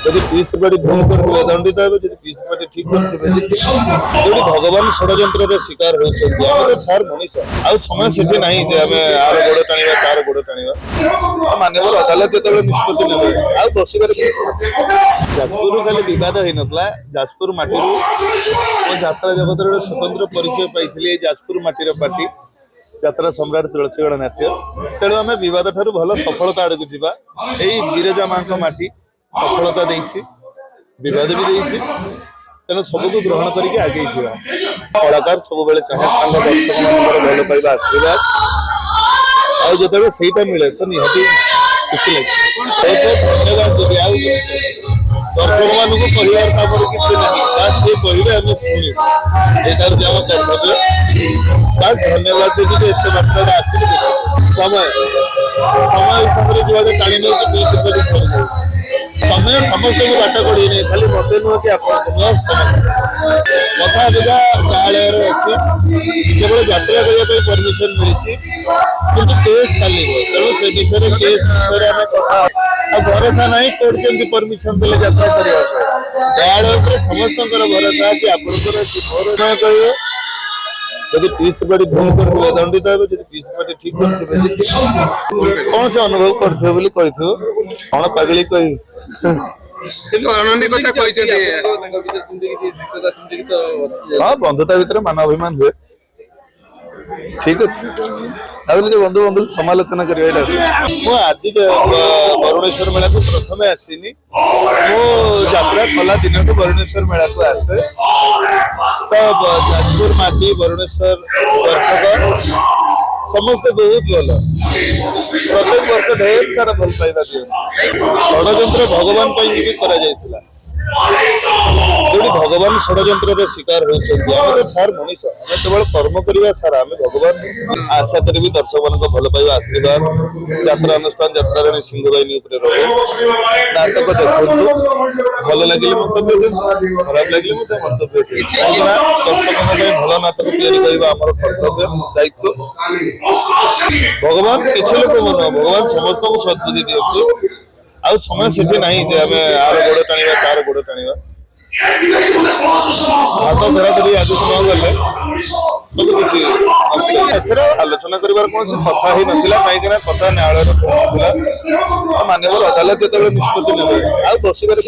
যদি পিସ୍ ପାର୍ଟି ଭୁଲ କରିଥିଲେ ଦଣ୍ଡିତ ହେବେ, ଯଦି ପିସ୍ ପାର୍ଟି ଠିକ କରିଥିବେ ଯୋଉଠି ଭଗବାନ ଷଡ଼ଯନ୍ତ୍ରର ଶିକାର ହେଉଛନ୍ତି। ଆମେ ତ ସାର୍ ମଣିଷ, ଆଉ ସମୟ ସେଠି ନାହିଁ ଯେ ଆମେ ଆର ଗୋଡ଼ ଟାଣିବା ତାର ଗୋଡ଼ ଟାଣିବା। ମାନ୍ୟବର ଅଦାଲତ ଯେତେବେଳେ ନିଷ୍ପତ୍ତି ନେବେ ଆଉ ବସିବାରେ ଯାଜପୁରରୁ ଖାଲି ବିବାଦ ହେଇନଥିଲା, ଯାଜପୁର ମାଟିରୁ ମୋ ଯାତ୍ରା ଜଗତରେ ଗୋଟେ ସ୍ୱତନ୍ତ୍ର ପରିଚୟ ପାଇଥିଲି ଏଇ ଯାଜପୁର ମାଟିର ପାର୍ଟି ଯାତ୍ରା ସମ୍ରାଟ ତୁଳସୀ ଗଣନାଟ୍ୟ। ତେଣୁ ଆମେ ବିବାଦ ଠାରୁ ଭଲ ସଫଳତା ଆଡକୁ ଯିବା। ଏଇ ବିରଜା ମାଙ୍କ ମାଟି ସଫଳତା ଦେଇଛି, ବିବାଦ ବି ଦେଇଛି, ତେଣୁ ସବୁକୁ ଗ୍ରହଣ କରିକି ଆଗେଇ ଯିବା। କଳାକାର ସବୁବେଳେ ଚାହେଁ ତାଙ୍କ ଦର୍ଶକମାନଙ୍କର ଭଲ ପାଇବା ଆଶୀର୍ବାଦ, ଆଉ ଯେତେବେଳେ ସେଇଟା ମିଳେ ତ ନିହାତି ଖୁସି ଲାଗେ। ଧନ୍ୟବାଦ ଦେବି। ଆଉ ଦର୍ଶକମାନଙ୍କୁ କହିବାର କାମରେ କିଛି ନାହିଁ, ବାସ୍ ସିଏ କହିବେ ଆମେ ଶୁଣିବୁ, ଏଇଟା ହଉଛି ଆମ କର୍ତ୍ତବ୍ୟ। ବାସ୍ ଧନ୍ୟବାଦ ଦେବି ଯେ ଏତେ ମାତ୍ରାରେ ଆସିକି ସମୟ ହିସାବରେ ଯୁଆଡେ ଟାଣି ନେଉଛି ସମୟ ସମସ୍ତଙ୍କୁ ବାଟ କଢେଇ ଖାଲି ମତେ ନୁହଁ କି ଆପଣଙ୍କୁ କଥା ଅବିକା ନ୍ୟାୟାଳୟରେ ଅଛି, କେବଳ ଯାତ୍ରା କରିବା ପାଇଁ ପରମିଶନ ମିଳିଛି, କିନ୍ତୁ କେସ୍ ଚାଲିବ। ତେଣୁ ସେ ବିଷୟରେ କେସ୍ ବିଷୟରେ ଆମେ କଥା ଆଉ ଭରସା ନାହିଁ କୋର୍ଟ କେମିତି ପରମିଶନ ଦେଲେ ଯାତ୍ରା କରିବା ପାଇଁ। ନ୍ୟାୟାଳୟ ଉପରେ ସମସ୍ତଙ୍କର ଭରସା ଅଛି, ଆପଣଙ୍କର ଅଛି। ମୋର କହିବେ ଯଦି ପିସ୍ ପାର୍ଟି ଭୁଲ କରିଥିଲେ ଦଣ୍ଡିତ ହେବେ, ଯଦି ପିସ୍ ପାର୍ଟି ଠିକ କରିଥିବେ କଣ ସେ ଅନୁଭବ କରିଥିବେ ବୋଲି କହିଥିବ। କଣ ପାଗଳି କହିବି ହଁ, ବନ୍ଧୁତା ଭିତରେ ମାନ ଅଭିମାନ ହୁଏ, ଠିକ ଅଛି। ଆଉ ନିଜ ବନ୍ଧୁ ବନ୍ଧୁକୁ ସମାଲୋଚନା କରିବା ଏଇଟା। ମୁଁ ଆଜି ବରୁଣେଶ୍ୱର ମେଳାକୁ ପ୍ରଥମେ ଆସିନି, ମୁଁ ଯାତ୍ରା କଲା ଦିନଠୁ ବରୁଣେଶ୍ୱର ମେଳାକୁ ଆସେ। ତ ଯାଜପୁର ମାଟି ବରୁଣେଶ୍ୱର ଦର୍ଶକ ସମସ୍ତେ ବହୁତ ଭଲ, ପ୍ରତ୍ୟେକ ବର୍ଷ ଢେର ସାରା ଭଲ ପାଇବା ଦିଅନ୍ତି। ଷଡ଼ଯନ୍ତ୍ର ଭଗବାନ ପାଇଁ ବି କରାଯାଇଥିଲା, ଯୋଉଠି ଭଗବାନ ଷଡ଼ଯନ୍ତ୍ରର ଶିକାର ହେଉଛନ୍ତି। ଆମେ ତ ସାର୍ ମଣିଷ, ଆମେ କେବଳ କର୍ମ କରିବା ସାରା, ଆମେ ଭଗବାନ ଆଶା କରିବି ଦର୍ଶକମାନଙ୍କ ଭଲ ପାଇବା ଆଶୀର୍ବାଦ ଯାତ୍ରା ଅନୁଷ୍ଠାନ ଯାତ୍ରାରାଣୀ ସିଂହବାହିନୀ ଉପରେ ରହୁ। ନାଟକ ଦେଖନ୍ତୁ, ଭଲ ଲାଗିଲେ ମନ୍ତବ୍ୟ ଦିଅନ୍ତୁ, ଖରାପ ଲାଗିଲେ ମଧ୍ୟ ମନ୍ତବ୍ୟ ଦିଅନ୍ତୁ। କାହିଁକିନା ଦର୍ଶକଙ୍କ ପାଇଁ ଭଲ ନାଟକ ତିଆରି କରିବା ଆମର କର୍ତ୍ତବ୍ୟ, ଦାୟିତ୍ୱ। ଭଗବାନ କିଛି ଲୋକ ନୁହଁ, ଭଗବାନ ସମସ୍ତଙ୍କୁ ସଦ୍ବୁଦ୍ଧି ଦିଅନ୍ତୁ। ଆଉ ସମୟ ସେଠି ନାହିଁ ଯେ ଆମେ ଆର ଗୋଡ଼ ଟାଣିବା ତାର ଗୋଡ଼ ଟାଣିବା। ହାତ ଧରାଧରି ଆଗକୁ ନ ଗଲେ ସବୁ କିଛି ଏଥିରେ ଆଲୋଚନା କରିବାର କୌଣସି କଥା ହିଁ ନଥିଲା, କାହିଁକିନା କଥା ନ୍ୟାୟାଳୟରେ ପହଞ୍ଚିଥିଲା। ମାନ୍ୟବର ଅଦାଲତ ଯେତେବେଳେ ନିଷ୍ପତ୍ତି ନେବେ ଆଉ ବସିବାରେ